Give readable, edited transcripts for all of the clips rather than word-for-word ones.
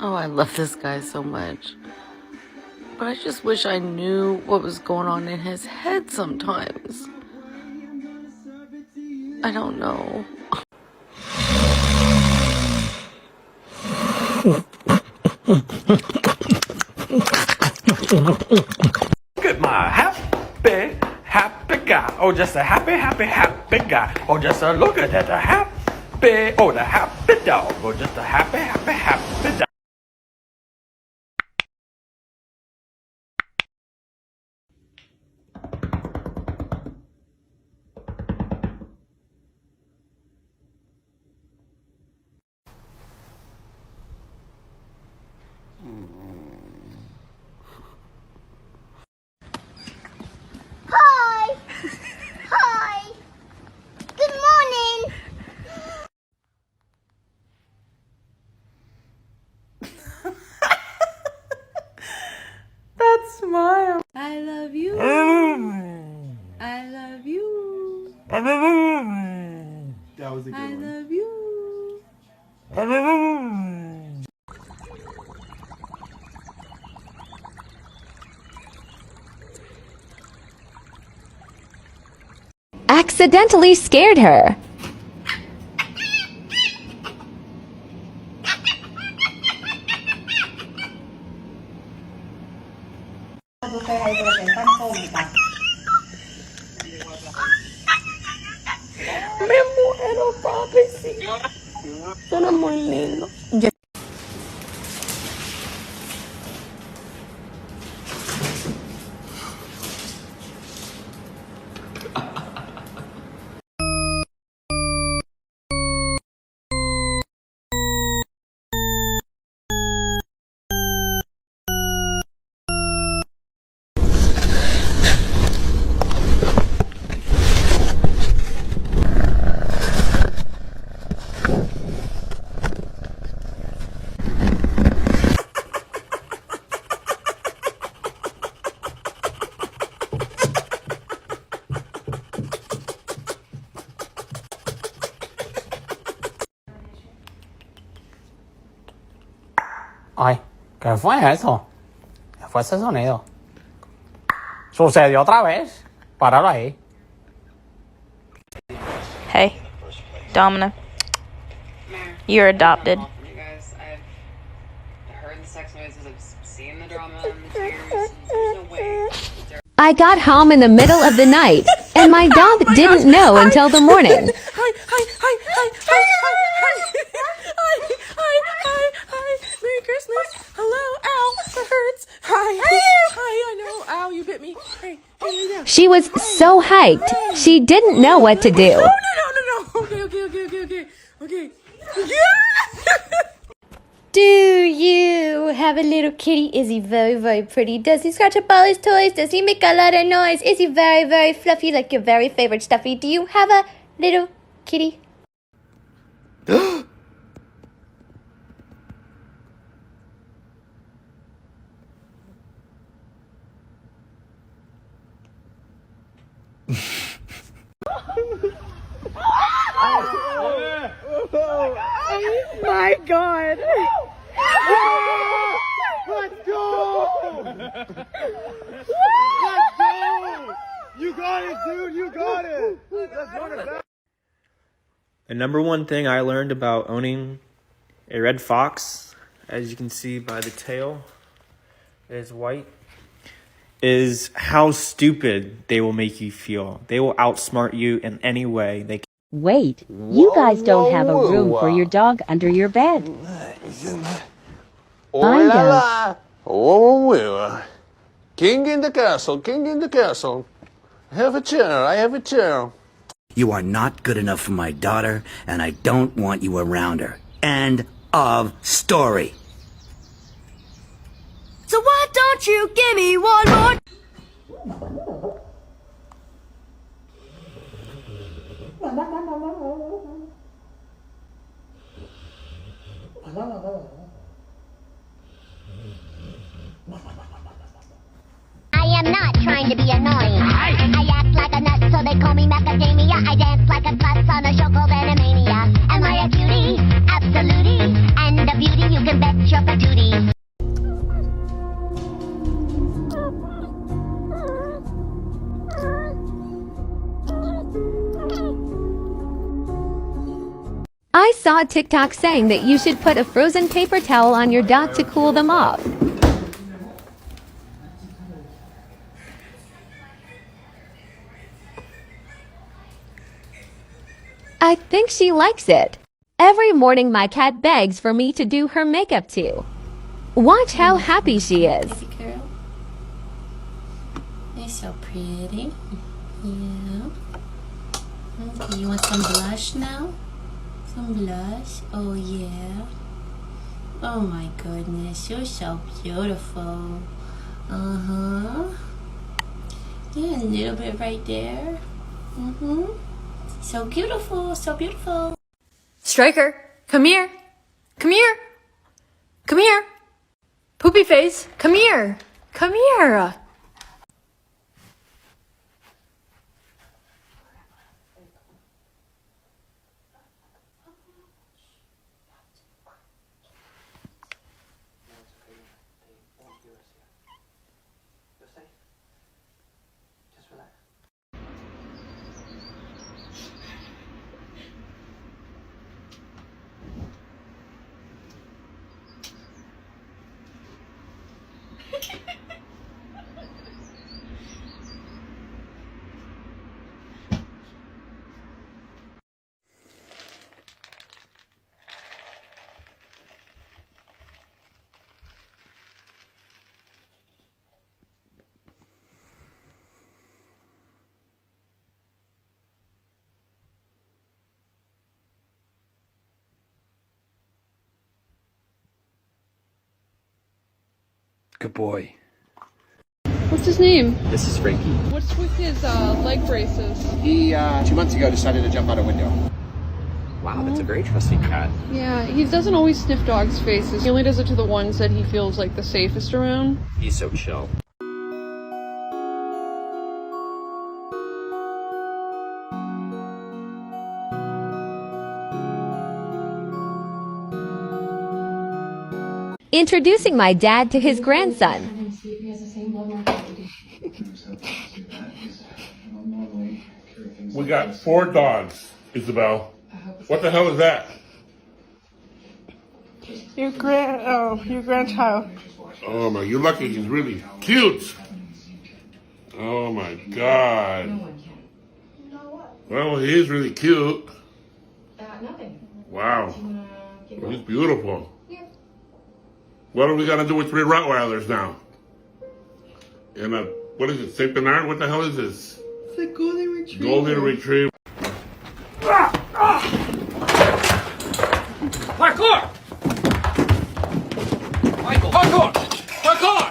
Oh, I love this guy so much. But I just wish I knew what was going on in his head sometimes. I don't know. Look at my happy guy. Oh, just a happy guy. Oh, just a look at that, the happy dog. Oh, just a happy dog. Hi! Hi! Good morning! That smile. I love you. I love you. That was a good I one. love you. Accidentally scared her. Me muero, papi, sí. Suena muy lindo. Ay, ¿qué fue eso? ¿Qué fue ese sonido? ¿Sucedió otra vez? Páralo ahí. Hey, Domina. You're adopted. You guys, I've heard the sex noises, I've seen the drama and the tears, and there's no way. I got home in the middle of the night, and my dog didn't know until the morning. Hi. Merry Christmas. Hello. Ow, that hurts. Hi, I know. Ow, you bit me. Hey, yeah. She was so hyped, she didn't know what to do. No. Okay. Yeah! Do you have a little kitty? Is he very, very pretty? Does he scratch up all his toys? Does he make a lot of noise? Is he very, very fluffy like your very favorite stuffy? Do you have a little kitty? My God. Let's go! Let's go! You got it, dude! You got it! Let's run it back! The number one thing I learned about owning a red fox, as you can see by the tail, it is white, is how stupid they will make you feel. They will outsmart you in any way they can. Wait, you guys don't have a room for your dog under your bed. Oh la la! Oh, king in the castle. I have a chair. You are not good enough for my daughter, and I don't want you around her. End of story. So why don't you give me one more? I am not trying to be annoying. I act like a nut, so they call me macadamia. I dance like a klutz on a show called Animania. Am I a cutie? Absolutely. And a beauty, you can bet your patootie. I saw a TikTok saying that you should put a frozen paper towel on your dog to cool them off. I think she likes it. Every morning my cat begs for me to do her makeup too. Watch how happy she is. Girl. You're so pretty. Yeah. Okay, you want some blush now? Some blush? Oh yeah. Oh my goodness, you're so beautiful. Uh-huh. Yeah, a little bit right there. Mm-hmm. So beautiful, so beautiful. Striker, come here. Come here. Come here. Poopy face, come here. Come here. Good boy. What's his name? This is Frankie. What's with his leg braces? He, 2 months ago, decided to jump out a window. Wow, that's a very trusting cat. Yeah, he doesn't always sniff dogs' faces. He only does it to the ones that he feels like the safest around. He's so chill. Introducing my dad to his grandson. We got 4 dogs, Isabel. What the hell is that? Your grandchild. Oh my, you're lucky he's really cute. Oh my God. Well, he is really cute. Wow. He's beautiful. What are we gonna do with 3 Rottweilers now? And what is it, Saint Bernard? What the hell is this? It's a golden retriever. Golden retriever. Parkour! Michael, parkour! Parkour!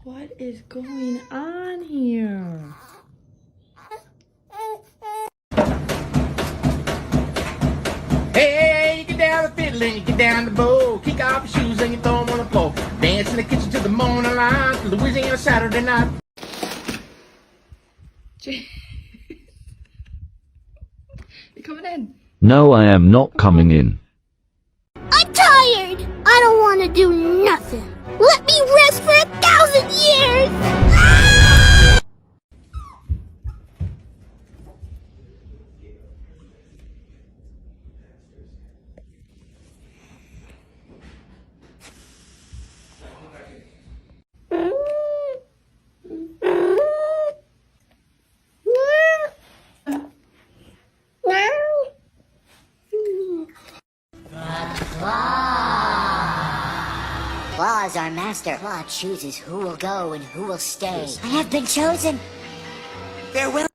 What is going on here? Hey, you get down the fiddle and you get down the bow. Kick off your shoes and you throw them on the floor. Dance in the kitchen to the morning line, to Louisiana Saturday night. You coming in? No, I am not coming in. I'm tired. I don't want to do nothing. Let me rest for 1,000 years. Ah! Claw is our master. Claw chooses who will go and who will stay. I have been chosen. Farewell.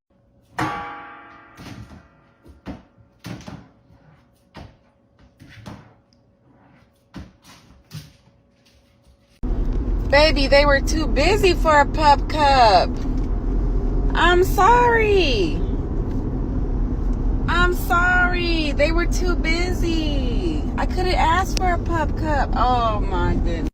Baby, they were too busy for a pup cup. I'm sorry. I'm sorry. They were too busy. I couldn't ask for a pup cup. Oh my goodness.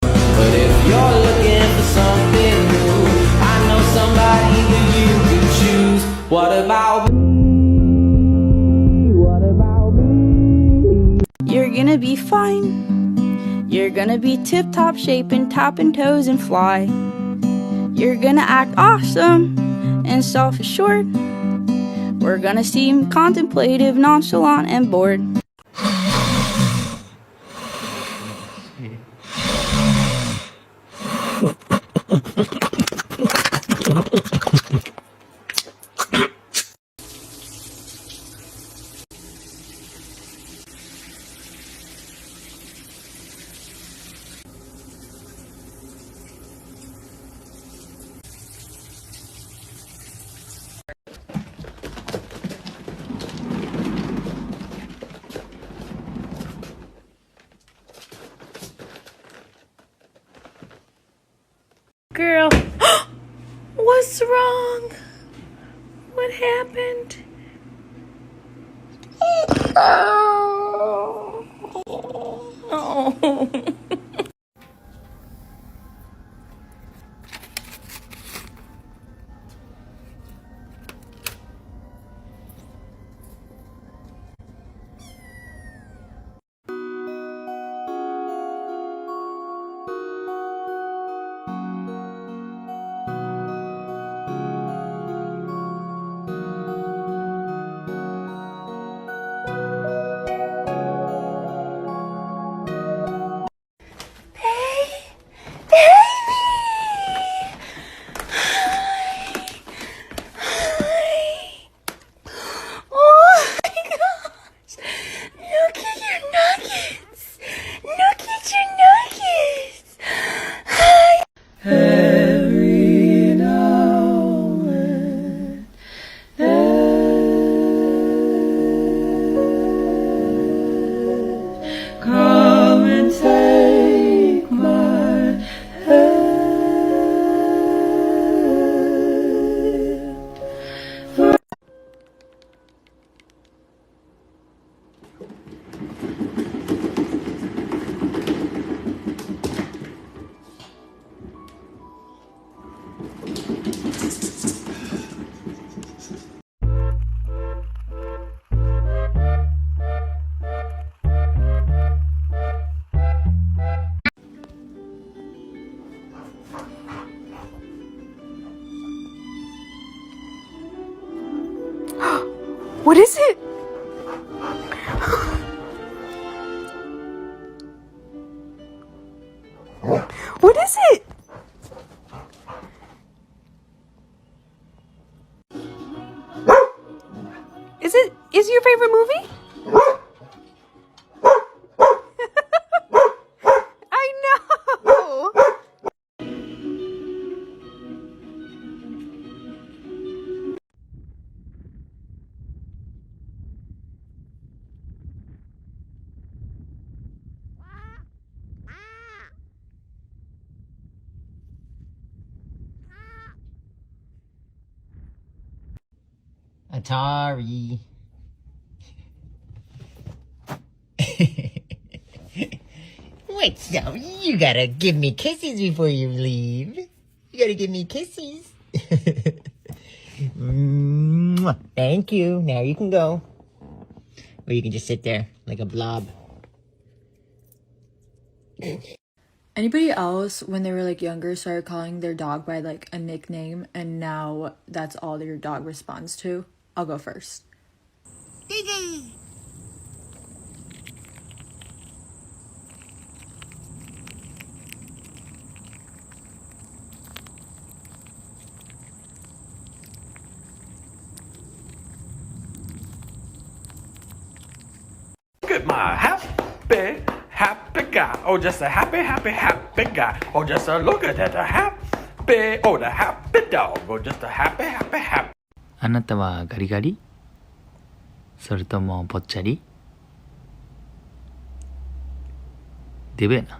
But if you're looking for something new, I know somebody that you could choose. What about me? What about me? You're gonna be fine. You're gonna be tip-top shape and tapping toes and fly. You're gonna act awesome and self-assured. We're gonna seem contemplative, nonchalant, and bored. Girl, what's wrong? What happened? Oh. every now and then? Come and take my hand. What is it? What is it? Is it your favorite movie? I know. Atari. Wait, so you gotta give me kisses before you leave. You gotta give me kisses. Mwah. Thank you. Now you can go. Or you can just sit there like a blob. Anybody else, when they were like younger, started calling their dog by like a nickname and now that's all that your dog responds to? I'll go first. Look at my happy guy. Oh, just a happy guy. Oh, just a look at that, the happy dog. Oh, just a happy. あなたはガリガリ？それともぽっちゃり？デブやな。